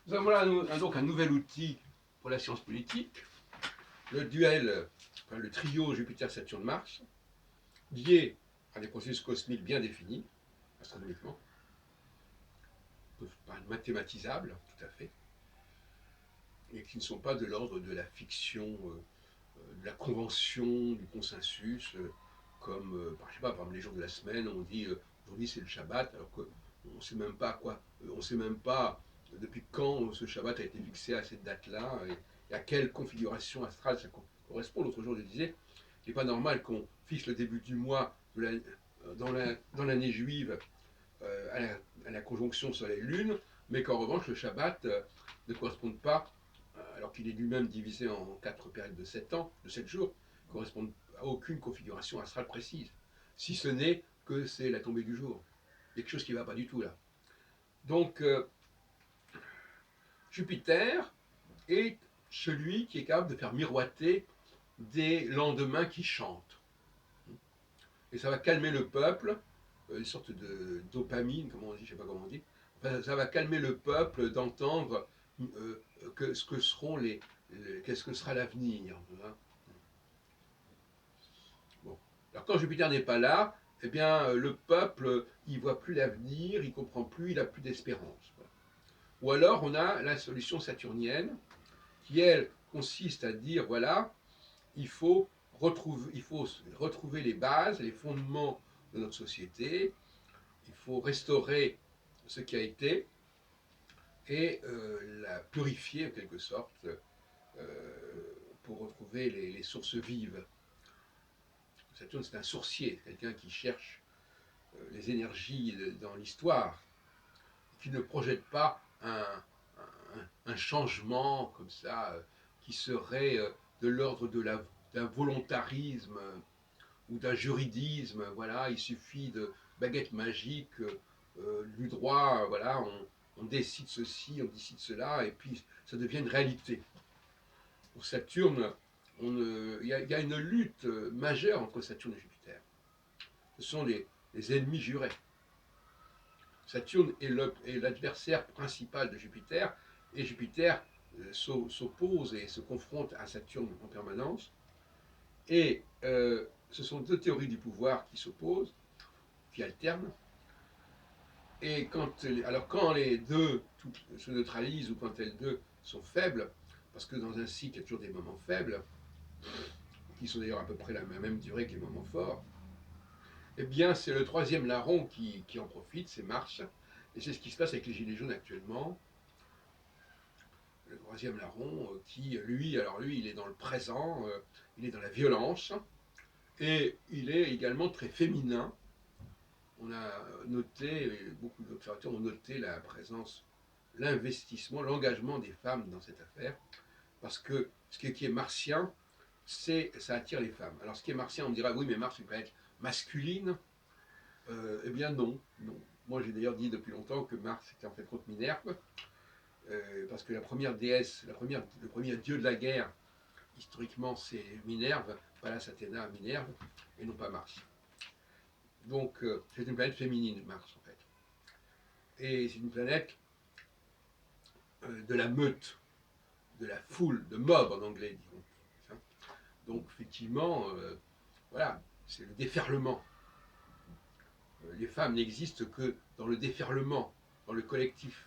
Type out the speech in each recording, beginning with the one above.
Nous avons là donc un nouvel outil pour la science politique, le duel, enfin, le trio Jupiter-Saturne-Mars, lié à des processus cosmiques bien définis, astronomiquement, mathématisables, tout à fait, et qui ne sont pas de l'ordre de la fiction, de la convention, du consensus, comme, je sais pas, par exemple, les jours de la semaine, on dit aujourd'hui c'est le Shabbat, alors qu'on ne sait même pas quoi, on sait même pas depuis quand ce Shabbat a été fixé à cette date-là, et à quelle configuration astrale ça correspond. L'autre jour, je disais, il n'est pas normal qu'on fixe le début du mois dans l'année juive à la conjonction Soleil-Lune, mais qu'en revanche, le Shabbat ne corresponde pas, alors qu'il est lui-même divisé en 4 périodes de 7 ans, de 7 jours, ne correspond à aucune configuration astrale précise, si ce n'est que c'est la tombée du jour. Il y a quelque chose qui ne va pas du tout là. Donc, Jupiter est celui qui est capable de faire miroiter des lendemains qui chantent. Et ça va calmer le peuple, une sorte de dopamine, comment on dit, je ne sais pas comment on dit. Enfin, ça va calmer le peuple d'entendre ce que seront qu'est-ce que sera l'avenir. Hein. Bon. Alors quand Jupiter n'est pas là, eh bien le peuple, il voit plus l'avenir, il comprend plus, il a plus d'espérance. Voilà. Ou alors on a la solution saturnienne, qui elle consiste à dire voilà, il faut retrouver les bases, les fondements de notre société, il faut restaurer ce qui a été et la purifier en quelque sorte pour retrouver les sources vives. Saturne, c'est un sourcier, quelqu'un qui cherche les énergies dans l'histoire, qui ne projette pas un changement comme ça, qui serait de l'ordre d'un volontarisme ou d'un juridisme. Voilà, il suffit de baguette magique, du droit, voilà, on décide ceci, on décide cela, et puis ça devient une réalité. Pour Saturne, il y a une lutte majeure entre Saturne et Jupiter. Ce sont les ennemis jurés. Saturne est l'adversaire principal de Jupiter, et Jupiter s'oppose et se confronte à Saturne en permanence. Et ce sont deux théories du pouvoir qui s'opposent, qui alternent. Et quand les deux se neutralisent ou quand elles deux sont faibles, parce que dans un cycle, il y a toujours des moments faibles, qui sont d'ailleurs à peu près la même durée que les moments forts, eh bien c'est le troisième larron qui en profite, c'est Mars. Et c'est ce qui se passe avec les Gilets jaunes actuellement. Le troisième larron qui, lui, il est dans le présent, il est dans la violence, et il est également très féminin. On a noté, beaucoup d'observateurs ont noté la présence, l'investissement, l'engagement des femmes dans cette affaire, parce que ce qui est martien, ça attire les femmes. Alors ce qui est martien, on me dira, oui, mais Mars, il peut être masculine. Eh bien non, non. Moi j'ai d'ailleurs dit depuis longtemps que Mars était en fait contre Minerve, parce que la première déesse, le premier dieu de la guerre, historiquement c'est Minerve, Pallas Athéna, Minerve, et non pas Mars. Donc c'est une planète féminine, Mars en fait. Et c'est une planète de la meute, de la foule, de mob en anglais, disons. Donc effectivement, voilà, c'est le déferlement. Les femmes n'existent que dans le déferlement, dans le collectif.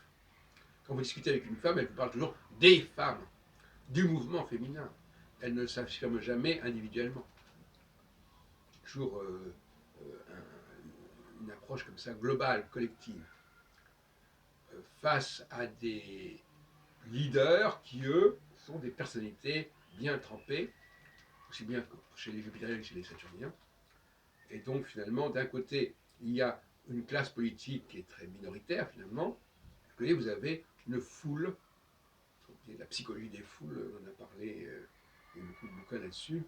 Quand vous discutez avec une femme, elle vous parle toujours des femmes, du mouvement féminin. Elle ne s'affirme jamais individuellement. Toujours une approche comme ça, globale, collective, face à des leaders qui, eux, sont des personnalités bien trempées, aussi bien chez les Jupitériens que chez les Saturniens. Et donc, finalement, d'un côté, il y a une classe politique qui est très minoritaire, finalement. De l'autre côté, vous avez une foule, la psychologie des foules, on en a parlé, il y a beaucoup de bouquins là-dessus,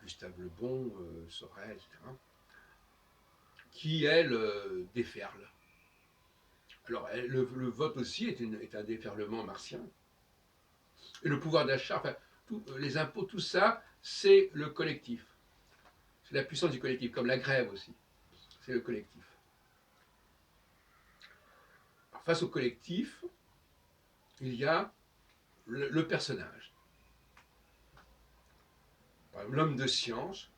Gustave Le Bon, Sorel, etc., qui, elle, déferle. Alors, le vote aussi est un déferlement martien. Et le pouvoir d'achat, enfin, les impôts, tout ça, c'est le collectif. C'est la puissance du collectif, comme la grève aussi. C'est le collectif. Alors, face au collectif, il y a le personnage. Par exemple, l'homme de science,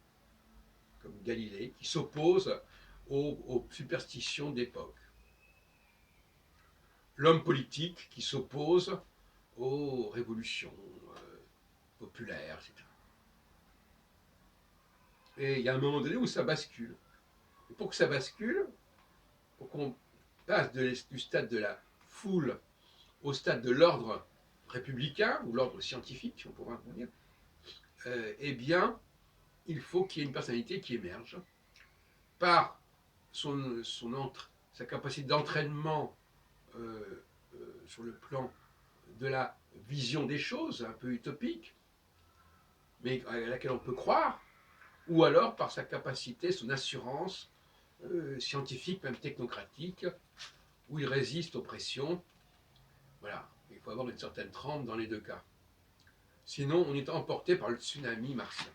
comme Galilée, qui s'oppose aux superstitions d'époque. L'homme politique qui s'oppose aux révolutions populaires, etc. Et il y a un moment donné où ça bascule. Et pour que ça bascule, pour qu'on passe du stade de la foule au stade de l'ordre républicain, ou l'ordre scientifique, si on pourrait dire, eh bien, il faut qu'il y ait une personnalité qui émerge par sa capacité d'entraînement sur le plan de la vision des choses, un peu utopique, mais à laquelle on peut croire, ou alors par sa capacité, son assurance scientifique, même technocratique, où il résiste aux pressions. Voilà, il faut avoir une certaine trempe dans les deux cas. Sinon, on est emporté par le tsunami martien.